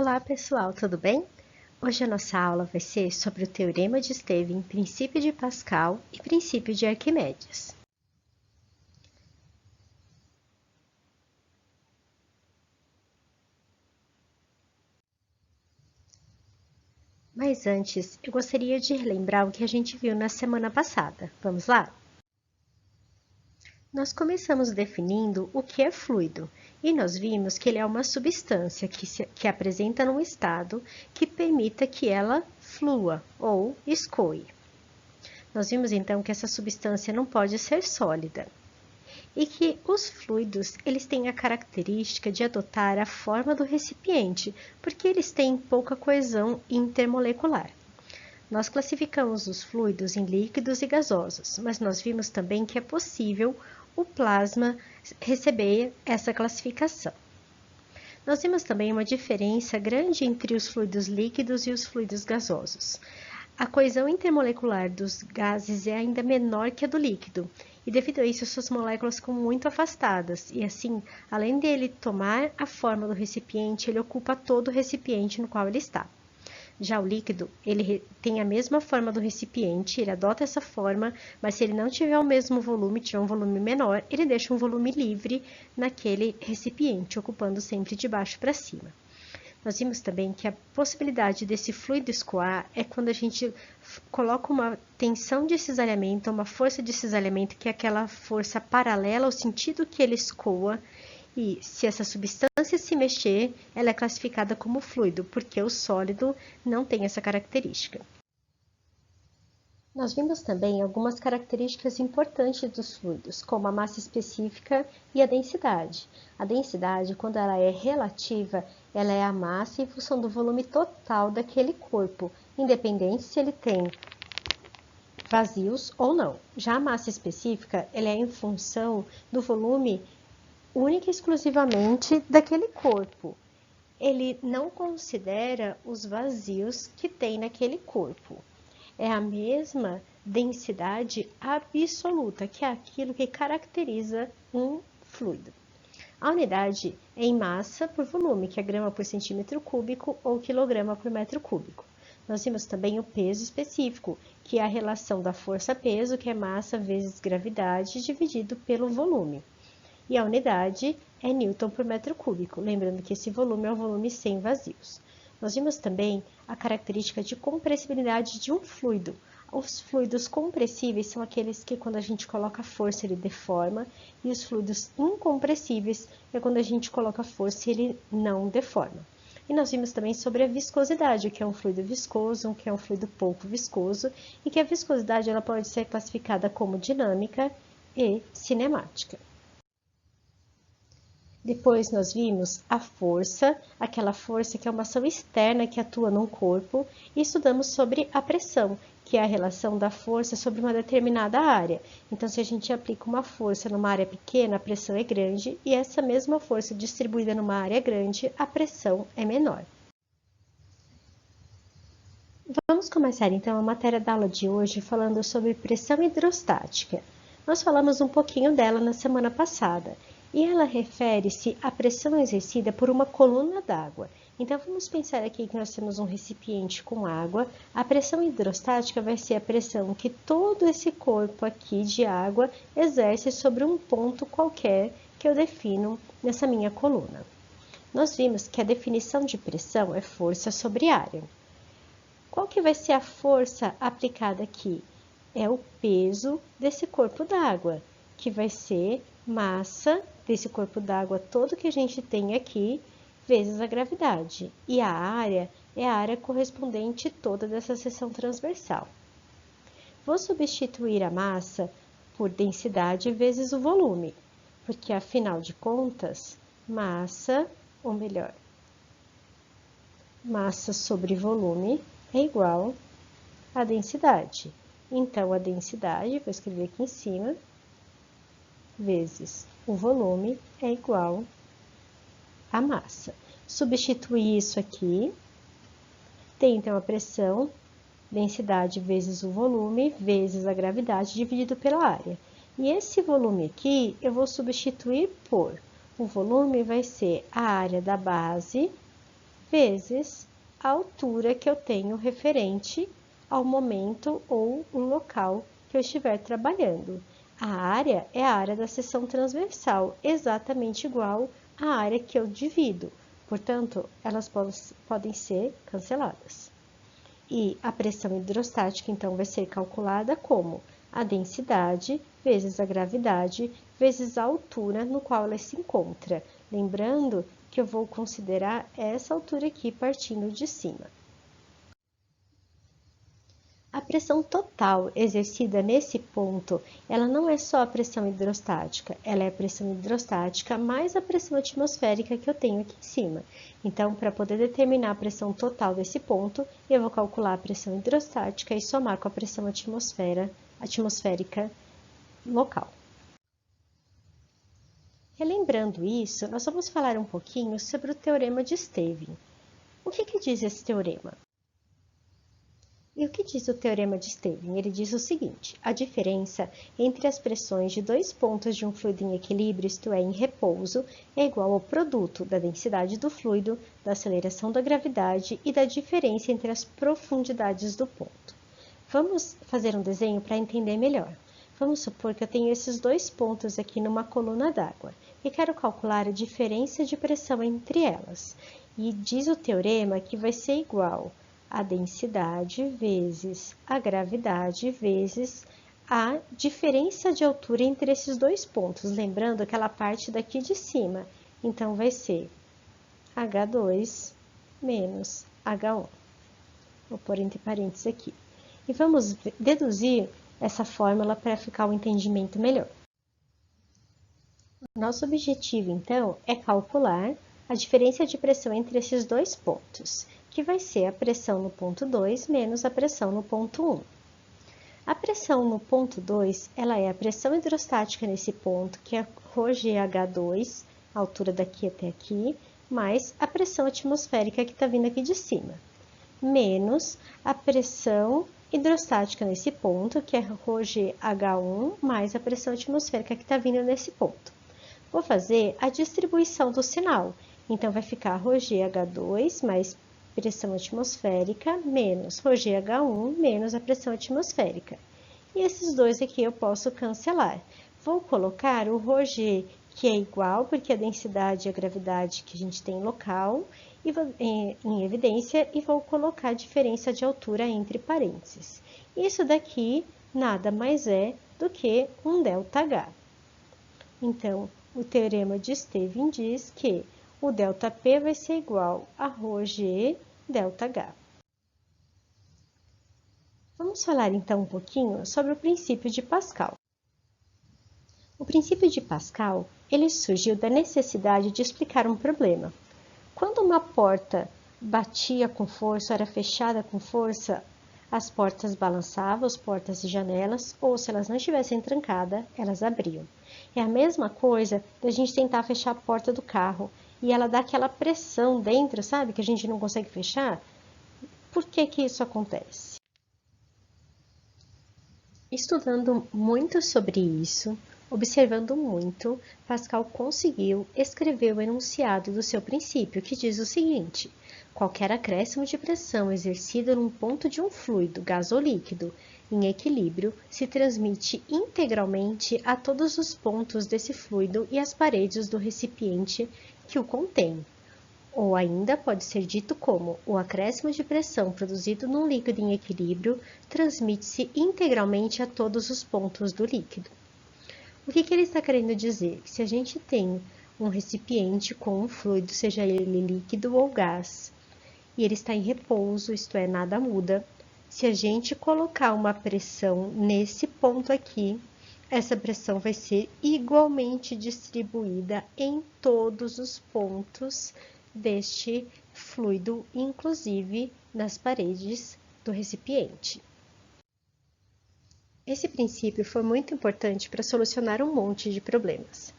Olá pessoal, tudo bem? Hoje a nossa aula vai ser sobre o Teorema de Estevam, Princípio de Pascal e Princípio de Arquimedes. Mas antes, eu gostaria de relembrar o que a gente viu na semana passada. Vamos lá? Nós começamos definindo o que é fluido, e nós vimos que ele é uma substância que apresenta um estado que permita que ela flua ou escoe. Nós vimos então que essa substância não pode ser sólida e que os fluidos eles têm a característica de adotar a forma do recipiente, porque eles têm pouca coesão intermolecular. Nós classificamos os fluidos em líquidos e gasosos, mas nós vimos também que é possível o plasma receber essa classificação. Nós vimos também uma diferença grande entre os fluidos líquidos e os fluidos gasosos. A coesão intermolecular dos gases é ainda menor que a do líquido, e devido a isso suas moléculas ficam muito afastadas, e assim, além dele tomar a forma do recipiente, ele ocupa todo o recipiente no qual ele está. Já o líquido, ele tem a mesma forma do recipiente, ele adota essa forma, mas se ele não tiver o mesmo volume, tiver um volume menor, ele deixa um volume livre naquele recipiente, ocupando sempre de baixo para cima. Nós vimos também que a possibilidade desse fluido escoar é quando a gente coloca uma tensão de cisalhamento, uma força de cisalhamento, que é aquela força paralela ao sentido que ele escoa, e se essa substância se mexer, ela é classificada como fluido, porque o sólido não tem essa característica. Nós vimos também algumas características importantes dos fluidos, como a massa específica e a densidade. A densidade, quando ela é relativa, ela é a massa em função do volume total daquele corpo, independente se ele tem vazios ou não. Já a massa específica, ela é em função do volume única e exclusivamente daquele corpo. Ele não considera os vazios que tem naquele corpo. É a mesma densidade absoluta, que é aquilo que caracteriza um fluido. A unidade é em massa por volume, que é grama por centímetro cúbico ou quilograma por metro cúbico. Nós vimos também o peso específico, que é a relação da força-peso, que é massa vezes gravidade, dividido pelo volume. E a unidade é Newton por metro cúbico, lembrando que esse volume é o volume sem vazios. Nós vimos também a característica de compressibilidade de um fluido. Os fluidos compressíveis são aqueles que quando a gente coloca força ele deforma, e os fluidos incompressíveis é quando a gente coloca força e ele não deforma. E nós vimos também sobre a viscosidade, o que é um fluido viscoso, o que é um fluido pouco viscoso, e que a viscosidade ela pode ser classificada como dinâmica e cinemática. Depois nós vimos a força, aquela força que é uma ação externa que atua num corpo, e estudamos sobre a pressão, que é a relação da força sobre uma determinada área. Então, se a gente aplica uma força numa área pequena, a pressão é grande, e essa mesma força distribuída numa área grande, a pressão é menor. Vamos começar então a matéria da aula de hoje falando sobre pressão hidrostática. Nós falamos um pouquinho dela na semana passada, e ela refere-se à pressão exercida por uma coluna d'água. Então, vamos pensar aqui que nós temos um recipiente com água. A pressão hidrostática vai ser a pressão que todo esse corpo aqui de água exerce sobre um ponto qualquer que eu defino nessa minha coluna. Nós vimos que a definição de pressão é força sobre área. Qual que vai ser a força aplicada aqui? É o peso desse corpo d'água, que vai ser massa desse corpo d'água todo que a gente tem aqui, vezes a gravidade. E a área é a área correspondente toda dessa seção transversal. Vou substituir a massa por densidade vezes o volume, porque afinal de contas, massa sobre volume é igual à densidade. Então, a densidade, vou escrever aqui em cima, vezes o volume é igual à massa. Substituir isso aqui, tem então a pressão, densidade vezes o volume, vezes a gravidade, dividido pela área. E esse volume aqui, eu vou substituir por, o volume vai ser a área da base, vezes a altura que eu tenho referente ao momento ou o local que eu estiver trabalhando. A área é a área da seção transversal, exatamente igual à área que eu divido. Portanto, elas podem ser canceladas. E a pressão hidrostática, então, vai ser calculada como a densidade vezes a gravidade vezes a altura no qual ela se encontra. Lembrando que eu vou considerar essa altura aqui partindo de cima. A pressão total exercida nesse ponto, ela não é só a pressão hidrostática, ela é a pressão hidrostática mais a pressão atmosférica que eu tenho aqui em cima. Então, para poder determinar a pressão total desse ponto, eu vou calcular a pressão hidrostática e somar com a pressão atmosférica local. Relembrando isso, nós vamos falar um pouquinho sobre o Teorema de Stevin. O que diz esse teorema? E o que diz o Teorema de Stevin? Ele diz o seguinte: a diferença entre as pressões de dois pontos de um fluido em equilíbrio, isto é, em repouso, é igual ao produto da densidade do fluido, da aceleração da gravidade e da diferença entre as profundidades do ponto. Vamos fazer um desenho para entender melhor. Vamos supor que eu tenho esses dois pontos aqui numa coluna d'água e quero calcular a diferença de pressão entre elas. E diz o teorema que vai ser igual a densidade vezes a gravidade vezes a diferença de altura entre esses dois pontos. Lembrando aquela parte daqui de cima. Então, vai ser H2 menos H1. Vou pôr entre parênteses aqui. E vamos deduzir essa fórmula para ficar o entendimento melhor. Nosso objetivo, então, é calcular a diferença de pressão entre esses dois pontos, que vai ser a pressão no ponto 2 menos a pressão no ponto 1. A pressão no ponto 2, ela é a pressão hidrostática nesse ponto, que é ρgH2, a altura daqui até aqui, mais a pressão atmosférica que está vindo aqui de cima, menos a pressão hidrostática nesse ponto, que é ρgH1, mais a pressão atmosférica que está vindo nesse ponto. Vou fazer a distribuição do sinal, então vai ficar ρgH2 mais pressão atmosférica menos ρgH1 menos a pressão atmosférica. E esses dois aqui eu posso cancelar. Vou colocar o ρg, que é igual, porque a densidade e a gravidade que a gente tem local, em evidência, e vou colocar a diferença de altura entre parênteses. Isso daqui nada mais é do que um ΔH. Então, o teorema de Stevin diz que o ΔP vai ser igual a ρg ΔH. Vamos falar então um pouquinho sobre o princípio de Pascal. O princípio de Pascal, ele surgiu da necessidade de explicar um problema. Quando uma porta batia com força, era fechada com força, as portas balançavam, as portas e janelas, ou se elas não estivessem trancadas, elas abriam. É a mesma coisa da gente tentar fechar a porta do carro e ela dá aquela pressão dentro, sabe? Que a gente não consegue fechar. Por que isso acontece? Estudando muito sobre isso, observando muito, Pascal conseguiu escrever o enunciado do seu princípio, que diz o seguinte: qualquer acréscimo de pressão exercido num ponto de um fluido, gás ou líquido, em equilíbrio, se transmite integralmente a todos os pontos desse fluido e às paredes do recipiente que o contém. Ou ainda pode ser dito como o acréscimo de pressão produzido num líquido em equilíbrio transmite-se integralmente a todos os pontos do líquido. O que ele está querendo dizer? Que se a gente tem um recipiente com um fluido, seja ele líquido ou gás, e ele está em repouso, isto é, nada muda, se a gente colocar uma pressão nesse ponto aqui, essa pressão vai ser igualmente distribuída em todos os pontos deste fluido, inclusive nas paredes do recipiente. Esse princípio foi muito importante para solucionar um monte de problemas.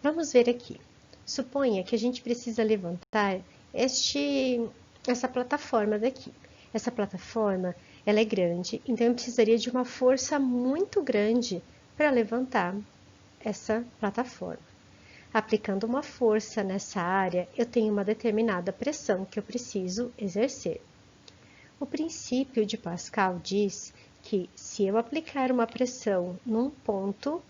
Vamos ver aqui. Suponha que a gente precisa levantar essa plataforma daqui. Essa plataforma, ela é grande, então eu precisaria de uma força muito grande para levantar essa plataforma. aplicando uma força nessa área, eu tenho uma determinada pressão que eu preciso exercer. O princípio de Pascal diz que se eu aplicar uma pressão num ponto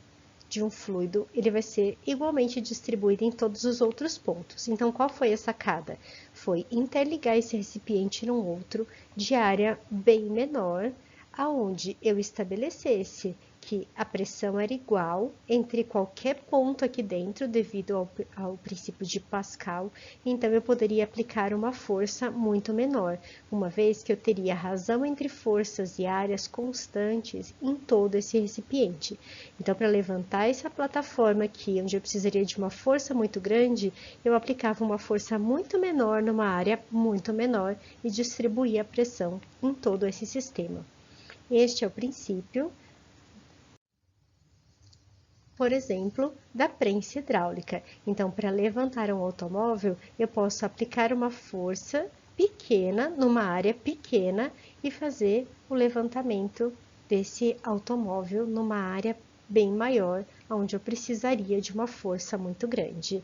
de um fluido, ele vai ser igualmente distribuído em todos os outros pontos. Então, qual foi a sacada? Foi interligar esse recipiente num outro de área bem menor, aonde eu estabelecesse que a pressão era igual entre qualquer ponto aqui dentro, devido ao princípio de Pascal, então eu poderia aplicar uma força muito menor, uma vez que eu teria razão entre forças e áreas constantes em todo esse recipiente. Então, para levantar essa plataforma aqui, onde eu precisaria de uma força muito grande, eu aplicava uma força muito menor numa área muito menor e distribuía a pressão em todo esse sistema. Este é o princípio, por exemplo, da prensa hidráulica. Então, para levantar um automóvel, eu posso aplicar uma força pequena numa área pequena e fazer o levantamento desse automóvel numa área bem maior, onde eu precisaria de uma força muito grande.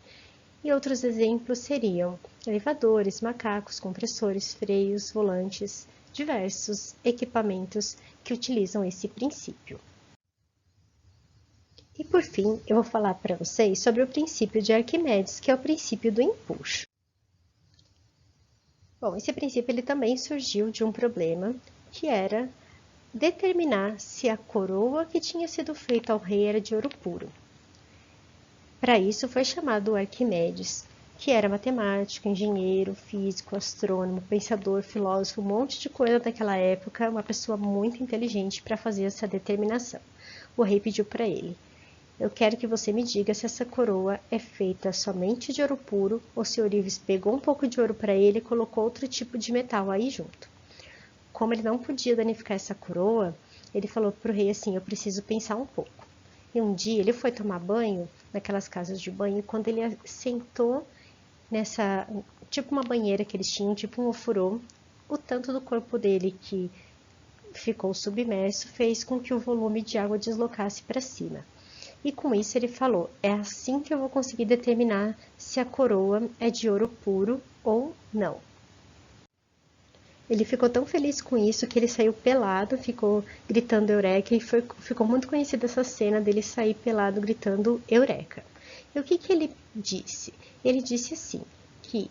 E outros exemplos seriam elevadores, macacos, compressores, freios, volantes, diversos equipamentos que utilizam esse princípio. E por fim, eu vou falar para vocês sobre o princípio de Arquimedes, que é o princípio do empuxo. Bom, esse princípio ele também surgiu de um problema que era determinar se a coroa que tinha sido feita ao rei era de ouro puro. Para isso foi chamado Arquimedes, que era matemático, engenheiro, físico, astrônomo, pensador, filósofo, um monte de coisa daquela época, uma pessoa muito inteligente para fazer essa determinação. O rei pediu para ele: eu quero que você me diga se essa coroa é feita somente de ouro puro ou se Ourives pegou um pouco de ouro para ele e colocou outro tipo de metal aí junto. Como ele não podia danificar essa coroa, ele falou para o rei assim: eu preciso pensar um pouco. E um dia ele foi tomar banho naquelas casas de banho e quando ele sentou nessa, tipo uma banheira que eles tinham, tipo um ofurô, o tanto do corpo dele que ficou submerso fez com que o volume de água deslocasse para cima. E com isso ele falou: é assim que eu vou conseguir determinar se a coroa é de ouro puro ou não. Ele ficou tão feliz com isso que ele saiu pelado, ficou gritando Eureka, e ficou muito conhecida essa cena dele sair pelado gritando Eureka. E o que ele disse? Ele disse assim, que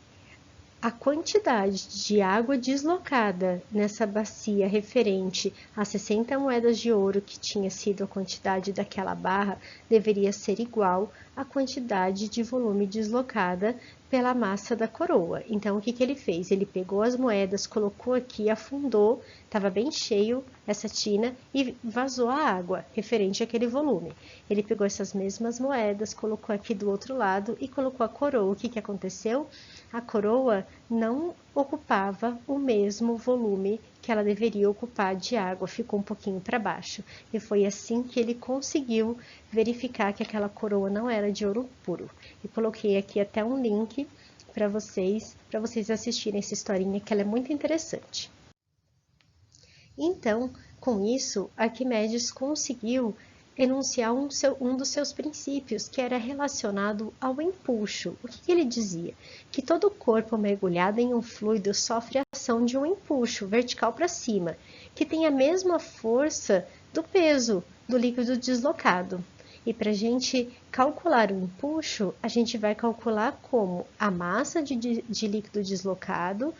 a quantidade de água deslocada nessa bacia referente a 60 moedas de ouro, que tinha sido a quantidade daquela barra, deveria ser igual à quantidade de volume deslocada pela massa da coroa. Então, o que ele fez? Ele pegou as moedas, colocou aqui, afundou, estava bem cheio essa tina e vazou a água referente àquele volume. Ele pegou essas mesmas moedas, colocou aqui do outro lado e colocou a coroa. O que aconteceu? A coroa não ocupava o mesmo volume que ela deveria ocupar de água, ficou um pouquinho para baixo. E foi assim que ele conseguiu verificar que aquela coroa não era de ouro puro. E coloquei aqui até um link para vocês assistirem essa historinha, que ela é muito interessante. Então, com isso, Arquimedes conseguiu enunciar um dos seus princípios, que era relacionado ao empuxo. O que ele dizia? Que todo corpo mergulhado em um fluido sofre a ação de um empuxo vertical para cima, que tem a mesma força do peso do líquido deslocado. E para a gente calcular o empuxo, a gente vai calcular como a massa de líquido deslocado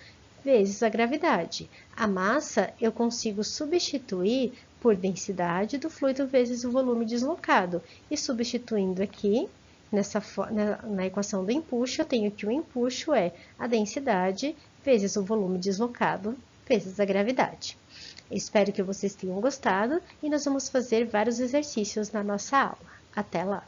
vezes a gravidade. A massa eu consigo substituir por densidade do fluido vezes o volume deslocado. E substituindo aqui, na equação do empuxo, eu tenho que o empuxo é a densidade vezes o volume deslocado vezes a gravidade. Espero que vocês tenham gostado e nós vamos fazer vários exercícios na nossa aula. Até lá!